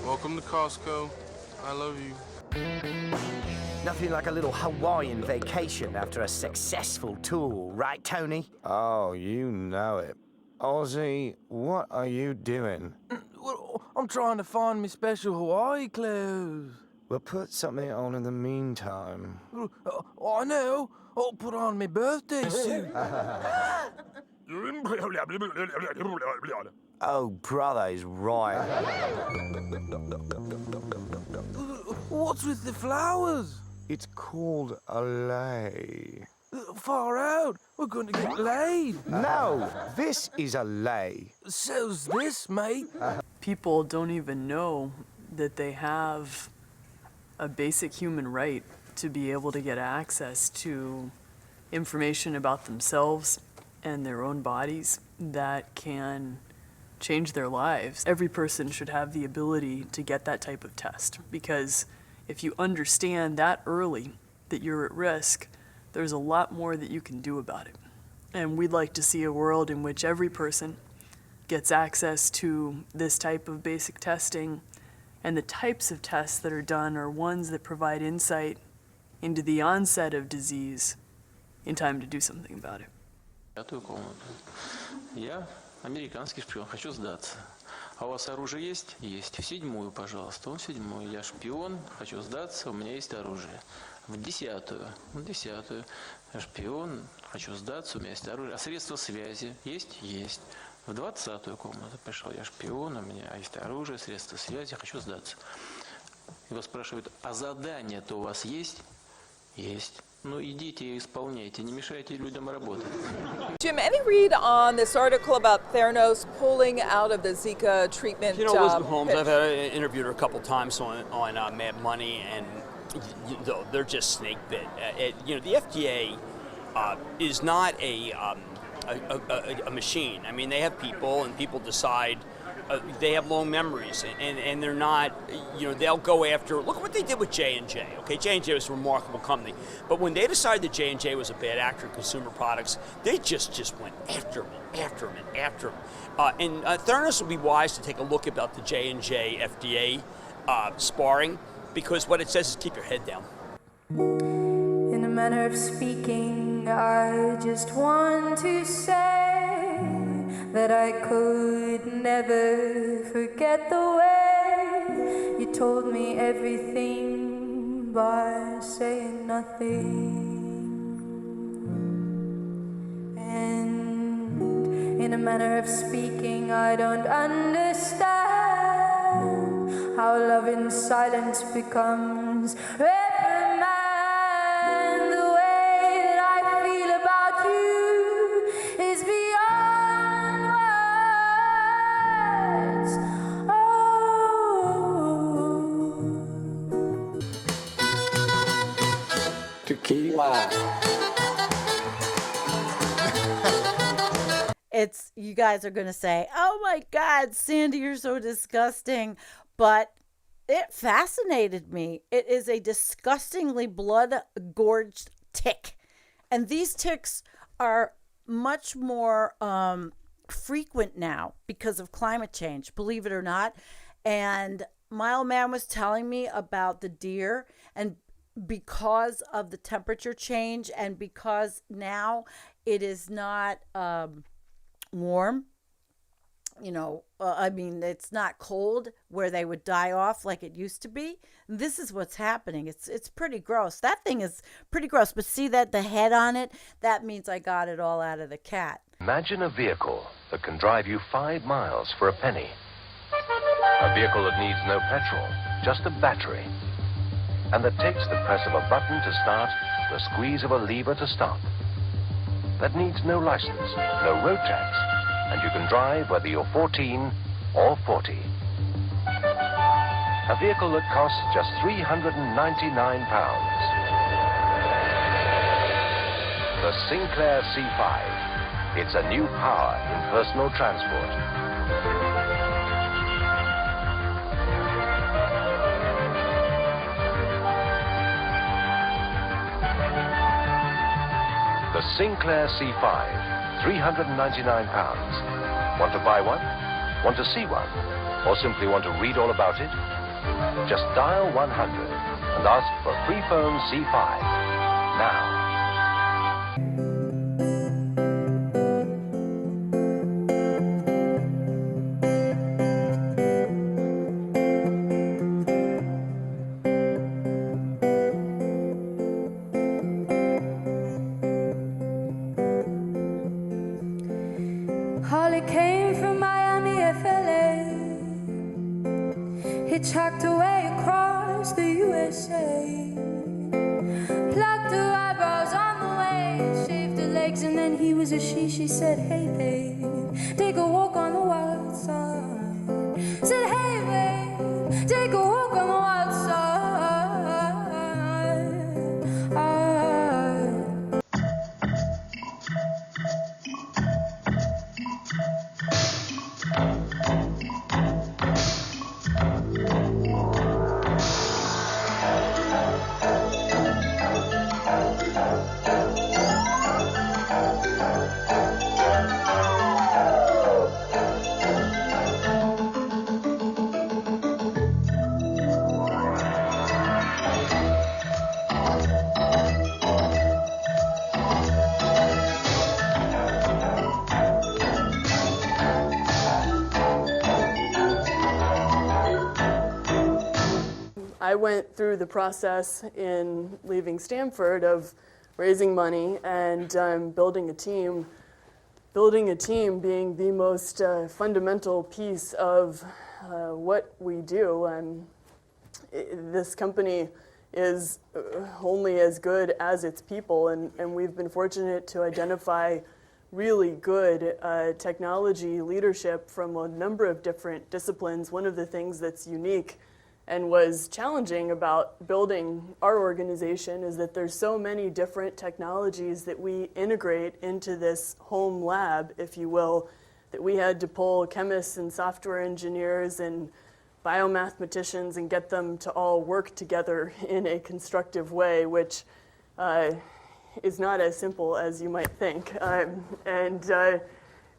Welcome to Costco. I love you. Nothing like a little Hawaiian vacation after a successful tour, right, Tony? Oh, you know it. Ozzy, what are you doing? Well, I'm trying to find me special Hawaii clothes. We'll put something on in the meantime. I know. I'll put on my birthday suit. Oh, brother is right. What's with the flowers? It's called a lay. Far out. We're going to get laid. No, this is a lay. So's this, mate. People don't even know that they have a basic human right to be able to get access to information about themselves and their own bodies that can change their lives. Every person should have the ability to get that type of test, because if you understand that early that you're at risk, there's a lot more that you can do about it. And we'd like to see a world in which every person gets access to this type of basic testing, and the types of tests that are done are ones that provide insight into the onset of disease in time to do something about it. Пятую комнату. Я американский шпион, хочу сдаться. А у вас оружие есть? Есть. В седьмую, пожалуйста. Он в седьмую. Я шпион, хочу сдаться, у меня есть оружие. В десятую. В десятую. Я шпион, хочу сдаться, у меня есть оружие. А средства связи есть? Есть. В 20-ю комнату пришел. Я шпион, у меня есть оружие, средства связи, хочу сдаться. Его спрашивают, а задание-то у вас есть? Есть. Ну идите и исполняйте, не мешайте людям работать. Jim, any read on this article about Theranos pulling out of the Zika treatment? You know, Elizabeth Holmes, I've interviewed her a couple times on Mad Money, and they're just snake bit. You know, the FDA is not a machine. I mean, they have people, and people decide. They have long memories, and they're not, you know, they'll go after, look what they did with J&J, okay? J&J was a remarkable company, but when they decided that J&J was a bad actor in consumer products, they just went after him, after him, and after him. And Theranos would be wise to take a look about the J&J FDA sparring, because what it says is keep your head down. In a manner of speaking, I just want to say that I could never forget the way you told me everything by saying nothing. And in a manner of speaking, I don't understand how love in silence becomes reprimand. The way that I feel about you is beyond words. Tequila. It's, you guys are going to say, oh my God, Sandy, you're so disgusting. But it fascinated me. It is a disgustingly blood-gorged tick. And these ticks are much more frequent now because of climate change, believe it or not. And my old man was telling me about the deer, and because of the temperature change and because now it is not warm, you know, I mean, it's not cold where they would die off like it used to be. This is what's happening. It's pretty gross. That thing is pretty gross. But see that the head on it, that means I got it all out of the cat. Imagine a vehicle that can drive you 5 miles for a penny. A vehicle that needs no petrol, just a battery. And that takes the press of a button to start, the squeeze of a lever to stop. That needs no license, no road tax, and you can drive whether you're 14 or 40. A vehicle that costs just £399. The Sinclair C5. It's a new power in personal transport. The Sinclair C5, £399. Want to buy one? Want to see one? or simply want to read all about it? Just dial 100 and ask for free phone C5 now. Holly came from Miami, FLA. Hitchhiked away across the USA. Plucked her eyebrows on the way, shaved her legs, and then he was a she. She said, hey, babe, take a walk on the wild side. Said, hey, babe, take a walk on the wild side. I went through the process in leaving Stanford of raising money and building a team. Building a team being the most fundamental piece of what we do. This company is only as good as its people, and we've been fortunate to identify really good technology leadership from a number of different disciplines. One of the things that's unique and was challenging about building our organization is that there's so many different technologies that we integrate into this home lab, if you will, that we had to pull chemists and software engineers and biomathematicians and get them to all work together in a constructive way, which is not as simple as you might think.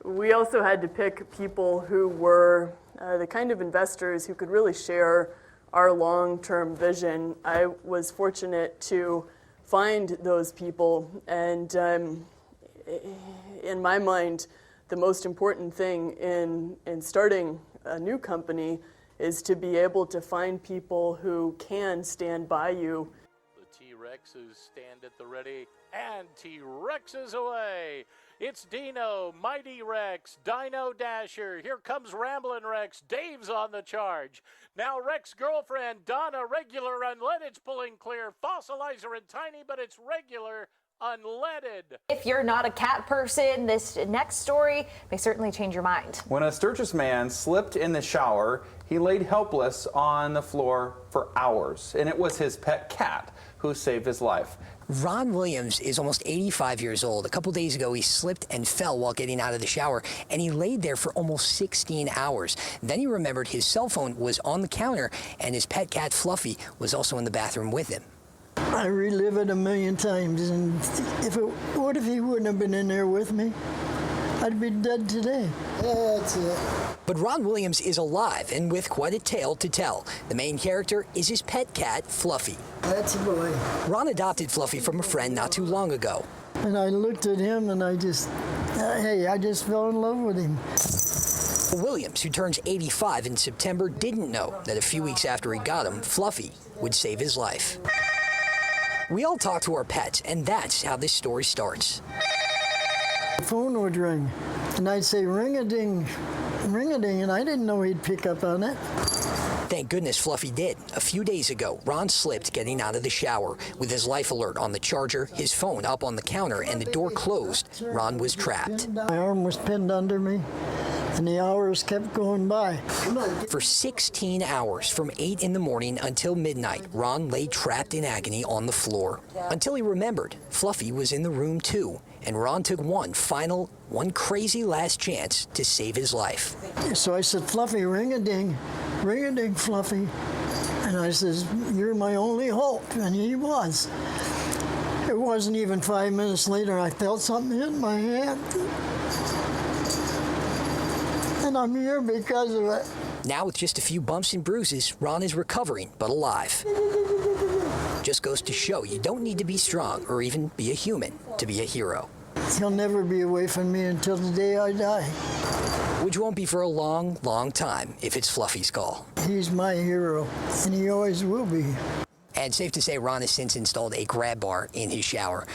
We also had to pick people who were the kind of investors who could really share our long-term vision. I was fortunate to find those people, and in my mind, the most important thing in starting a new company is to be able to find people who can stand by you. The T-Rexes stand at the ready, and T-Rexes away. It's Dino, Mighty Rex, Dino Dasher. Here comes Ramblin' Rex. Dave's on the charge. Now Rex girlfriend, Donna, regular unleaded's pulling clear. Fossilizer and tiny, but it's regular unleaded. If you're not a cat person, this next story may certainly change your mind. When a Sturgis man slipped in the shower, he laid helpless on the floor for hours, and it was his pet cat who saved his life. Ron Williams is almost 85 years old. A couple days ago, he slipped and fell while getting out of the shower, and he laid there for almost 16 hours. Then he remembered his cell phone was on the counter, and his pet cat, Fluffy, was also in the bathroom with him. I relive it a million times, and what if he wouldn't have been in there with me? I'd be dead today. That's it. But Ron Williams is alive and with quite a tale to tell. The main character is his pet cat, Fluffy. That's a boy. Ron adopted Fluffy from a friend not too long ago. And I looked at him and I just fell in love with him. Williams, who turns 85 in September, didn't know that a few weeks after he got him, Fluffy would save his life. We all talk to our pets, and that's how this story starts. The phone would ring, and I'd say, ring-a-ding, ring-a-ding, and I didn't know he'd pick up on it. Thank goodness Fluffy did. A few days ago, Ron slipped getting out of the shower. With his life alert on the charger, his phone up on the counter, and the door closed, Ron was trapped. My arm was pinned under me, and the hours kept going by. For 16 hours, from 8 in the morning until midnight, Ron lay trapped in agony on the floor. Until he remembered, Fluffy was in the room too, and Ron took one crazy last chance to save his life. So I said, Fluffy, ring-a-ding, Fluffy. And I says, you're my only hope, and he was. It wasn't even 5 minutes later, I felt something hit my hand. And I'm here because of it. Now with just a few bumps and bruises, Ron is recovering, but alive. Just goes to show you don't need to be strong or even be a human to be a hero. He'll never be away from me until the day I die. Which won't be for a long, long time if it's Fluffy's call. He's my hero, and he always will be. And safe to say Ron has since installed a grab bar in his shower.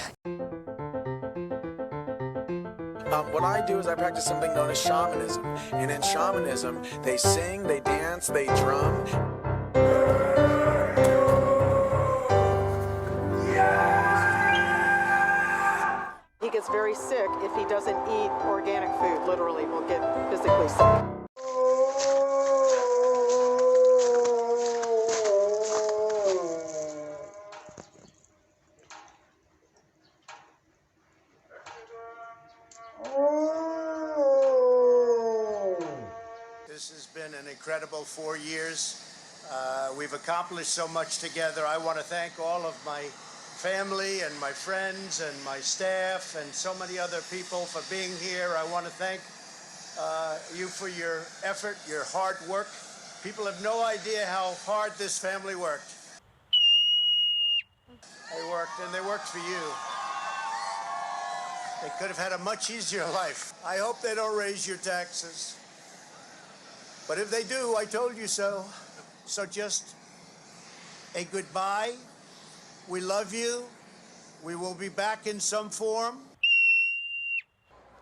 What I do is I practice something known as shamanism. And in shamanism, they sing, they dance, they drum. He gets very sick if he doesn't eat organic food, literally, will get physically sick. This has been an incredible 4 years. We've accomplished so much together. I want to thank all of my family and my friends and my staff and so many other people for being here. I want to thank you for your effort, your hard work. People have no idea how hard this family worked. They worked, and they worked for you. They could have had a much easier life. I hope they don't raise your taxes. But if they do, I told you so. So just a goodbye. We love you. We will be back in some form.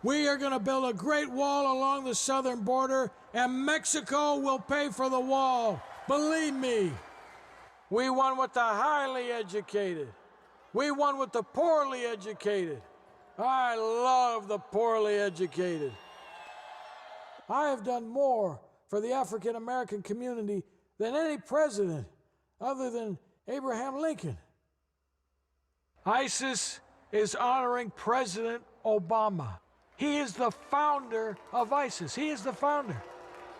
We are going to build a great wall along the southern border, and Mexico will pay for the wall. Believe me. We won with the highly educated. We won with the poorly educated. I love the poorly educated. I have done more for the African American community than any president other than Abraham Lincoln. ISIS is honoring President Obama. He is the founder of ISIS. He is the founder.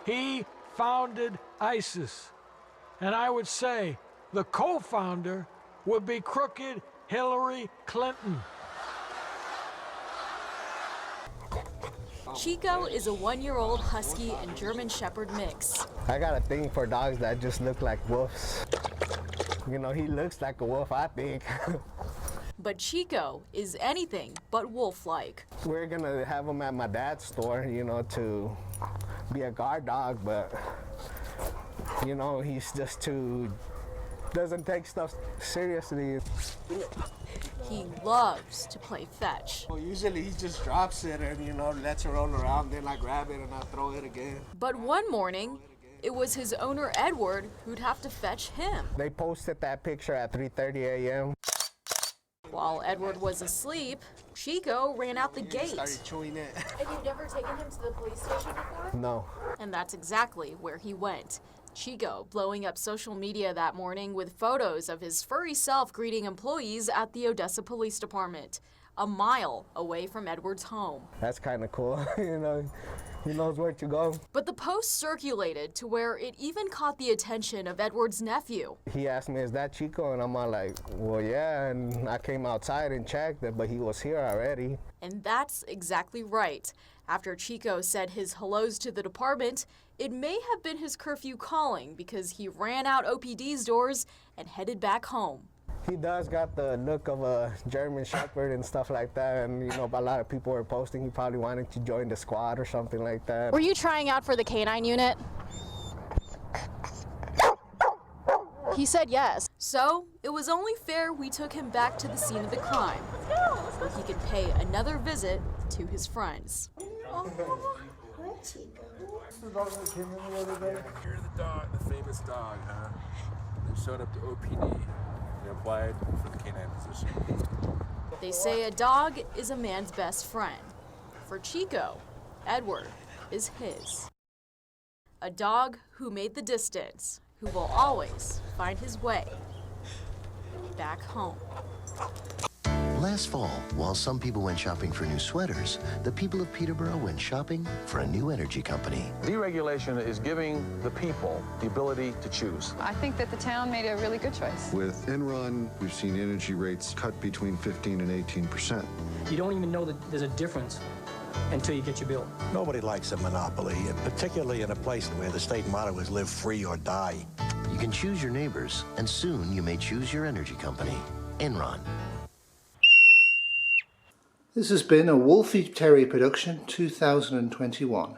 He founded ISIS. And I would say the co-founder would be crooked Hillary Clinton. Chico is a 1-year-old husky and German shepherd mix. I got a thing for dogs that just look like wolves. You know, he looks like a wolf, I think. But Chico is anything but wolf-like. We're gonna have him at my dad's store, you know, to be a guard dog, but, you know, he's just doesn't take stuff seriously. He loves to play fetch. Well, usually he just drops it and, you know, lets it roll around, then I grab it and I throw it again. But one morning, it was his owner, Edward, who'd have to fetch him. They posted that picture at 3:30 a.m. While Edward was asleep, Chico ran out the gate. Started chewing it. And you've never taken him to the police station before? No. And that's exactly where he went. Chico blowing up social media that morning with photos of his furry self greeting employees at the Odessa Police Department, a mile away from Edward's home. That's kind of cool, you know. He knows where to go. But the post circulated to where it even caught the attention of Edward's nephew. He asked me, "Is that Chico?" And I'm all like, "Well, yeah." And I came outside and checked it, but he was here already. And that's exactly right. After Chico said his hellos to the department, it may have been his curfew calling because he ran out OPD's doors and headed back home. He does got the look of a German shepherd and stuff like that, and you know, a lot of people were posting he probably wanted to join the squad or something like that. Were you trying out for the canine unit? He said yes. So it was only fair we took him back to the scene of the crime, where he could pay another visit to his friends. You're the dog, the famous dog, huh? They showed up to OPD. They applied for the canine position. They say a dog is a man's best friend. For Chico, Edward is his. A dog who made the distance, who will always find his way back home. Last fall, while some people went shopping for new sweaters, the people of Peterborough went shopping for a new energy company. Deregulation is giving the people the ability to choose. I think that the town made a really good choice. With Enron, we've seen energy rates cut between 15 and 18%. You don't even know that there's a difference until you get your bill. Nobody likes a monopoly, particularly in a place where the state motto is live free or die. You can choose your neighbors, and soon you may choose your energy company, Enron. This has been a Wolfie Terry production 2021.